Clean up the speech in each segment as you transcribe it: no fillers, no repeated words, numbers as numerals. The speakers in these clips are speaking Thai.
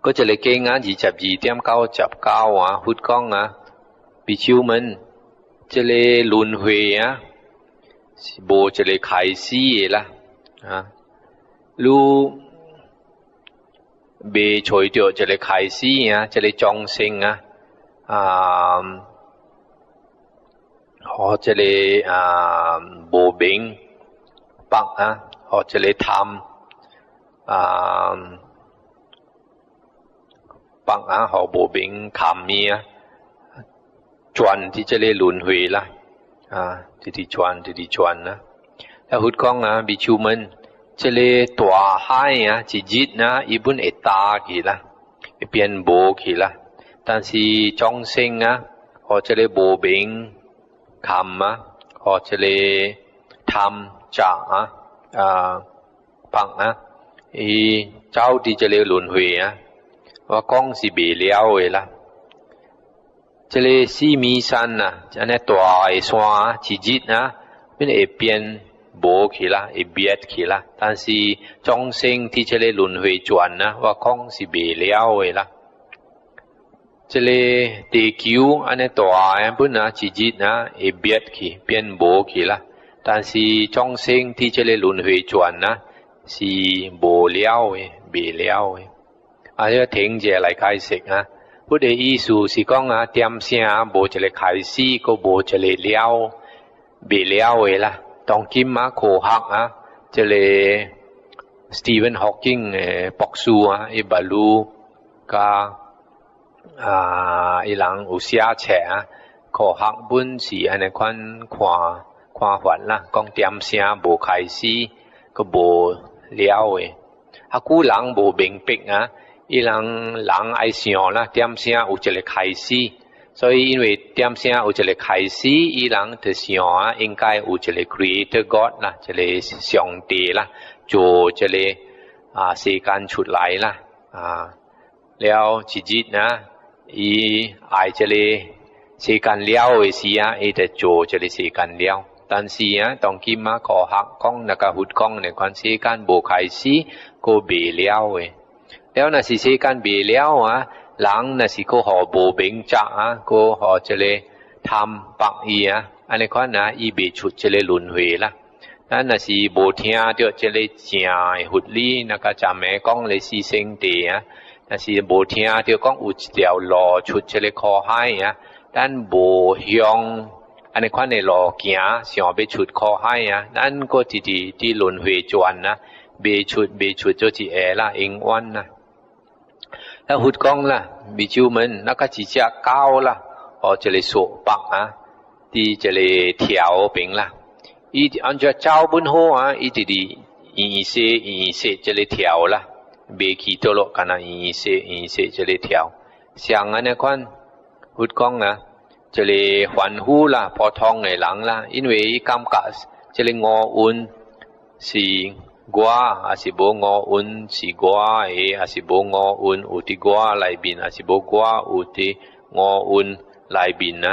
ก็จะเลยเก่ง22เตรียม9จับ9หุดก้องบิชิวมันจะเลยลุนเฮยโบจะเลยไขซี่ล่ะลูเบชอยเดียวจะเลยไขซี่จะเลยจองเซิงhọจะเลยโบเบงปักhọจะเลยทำปักhọโบเบงขามเมียจวนที่จะเลยลุนเฮยล่ะที่จวนนะแล้วหุดก้องบิชูมันจะเลยตัวให้จิจิตอีบุญเอตากี่ล่ะเปลี่ยนโบกี่ล่ะแต่สิจองเซิงhọจะเลยโบเบงคำhọจะเลยทำจากปังเจ้าที่จะเลยหลุนเฮยว่าก้องสิเบเลี้ยวล่ะจะเลยซีมีสันจะเนี่ยตัวสวาจิจิตเป็นเปลี่ยนโบขี้ละเบียดขี้ละแต่สิจงเซิงที่จะเลยหลุนเฮยจวนว่าก้องสิเบเลี้ยวล่ะจะเลยตีคิวอันนี้ตัวปุ่นจิจิตเบียดขี้เปลี่ยนโบขี้ละแต่สิจงเซิงที่จะเลยหลุนเฮยจวนสิโบเลี้ยวเบเลี้ยวอาจจะถึงจะอะไรใกล้สิพุทธอิสุสิก้องเตรียมเสียโบจะเลยไขซี่ก็โบจะเลยเลี้ยวเบเลี้ยวล่ะต้องกิมโคหักจะเลยสตีเวนฮอว์กิงปอกซูบาลูกาหลังอุเซียแฉโคหักบุญสีอันนี้ควาหวันล่ะก้องเตรียมเสียโบไขซี่ก็โบเลี้ยวฮักกูหลังโบเบ่งเป็กหลังไอเสีย啦เตรียมเสียอุจะเลยไขซี่所以因为点先有一个开始伊人的想应该有一个 creator god 啦一个上帝啦做一个时间出来啦แล้วจิตอี爱一个时间了的时伊就做一个时間了但是當今ขอหัก講那個หุด講ใน關時間無開始ก็未了的แล้ว那是時間未了หลังน่ะสิก็หอโบเบงจักก็หอจะเลยทำปักอันนี้คนอีเบชุดจะเลยหลุนเฮละนั่นน่ะสิโบเทียเดี๋ยวจะเลยเจียหุดลี่นะก็จำแม่ก้องเลยซีเซงเตียนั่นสิโบเทียเดี๋ยวก้องอุดเดียวรอชุดจะเลยคอให้ด้านโบเฮียงอันนี้คนในรอเกียเสียไปชุดคอให้นั่นก็ที่หลุนเฮจวนเบชุดจะจีละเองวันแล้วหุดก้องล่ะบิจูมันนักจิจะก้าวล่ะจะเลยโสปักที่จะเลยเที่ยวเป็นล่ะอันจะเจ้าบุญโฮอีเสจะเลยเที่ยวล่ะเบกีโตโลกันอีเสจะเลยเที่ยวเสียงอันนี้คนหุดก้องจะเลยหวันหูล่ะพอทองในหลังล่ะอินเวกำกัดจะเลยงออุ่นสีกัวอาสิโบงออุ่นสีกัวอาสิโบงออุ่นอุติกัวไหลบินอาสิโบกัวอุติงออุ่นไหลบิน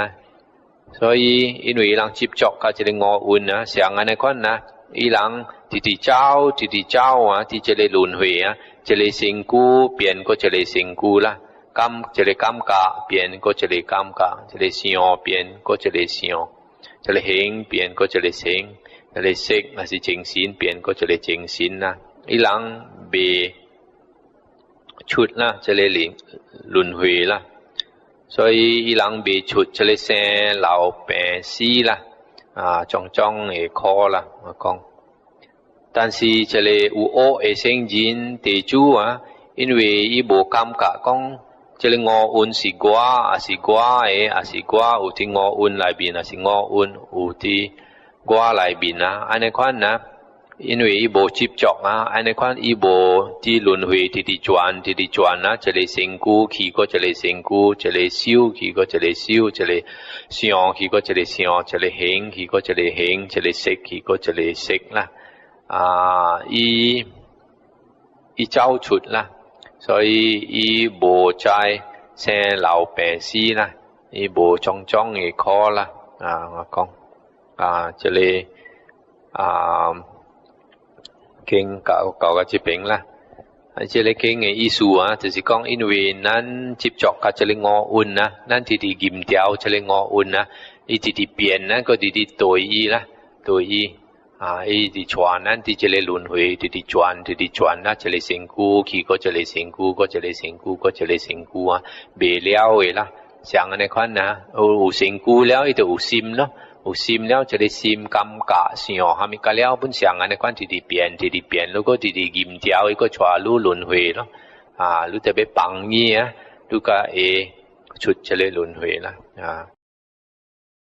所以因为人接觸佢這個我運上安尼款伊人直走ที่這個輪迴這個成故變過這個成故啦這個感覺變過這個感覺這個想變過這個想這個行變過這個行這個色那是精神變過這個精神伊人被出這個輪迴啦所以伊人被出這個生老病死啦種種的苦啦我講但是這個有惡的聖人地主因為伊無感覺講這個我運是我還是我的還是我有啲我運內面還是我運有啲我內面安尼款因為伊無接觸安尼款伊無啲輪迴啲轉這個成故去過這個成故這個修去過這個修這個想去過這個想這個行去過這個行這個識去過這個識啦伊走出啦所以伊無在生老病死啦伊無種種的苦啦我講這個เก่งเก่ากับจิเป็นล่ะ这个经的意思啊，就是讲因为咱接触甲这个五蕴啊，咱直直禁掉这个五蕴啊，伊直直变啊，个直直对伊啦，对伊啊，伊直传咱伫这个轮回，直直转啦，这个身躯去过这个身躯，过这个身躯，过这个身躯啊，未了的啦，像安尼款啊，有身躯了，伊就有心咯。有心了，这个心感觉想哈咪个了本相安尼款直直变，如果直直禁掉伊个带入轮回咯，啊，你特别放伊啊，你个会出这个轮回啦，啊。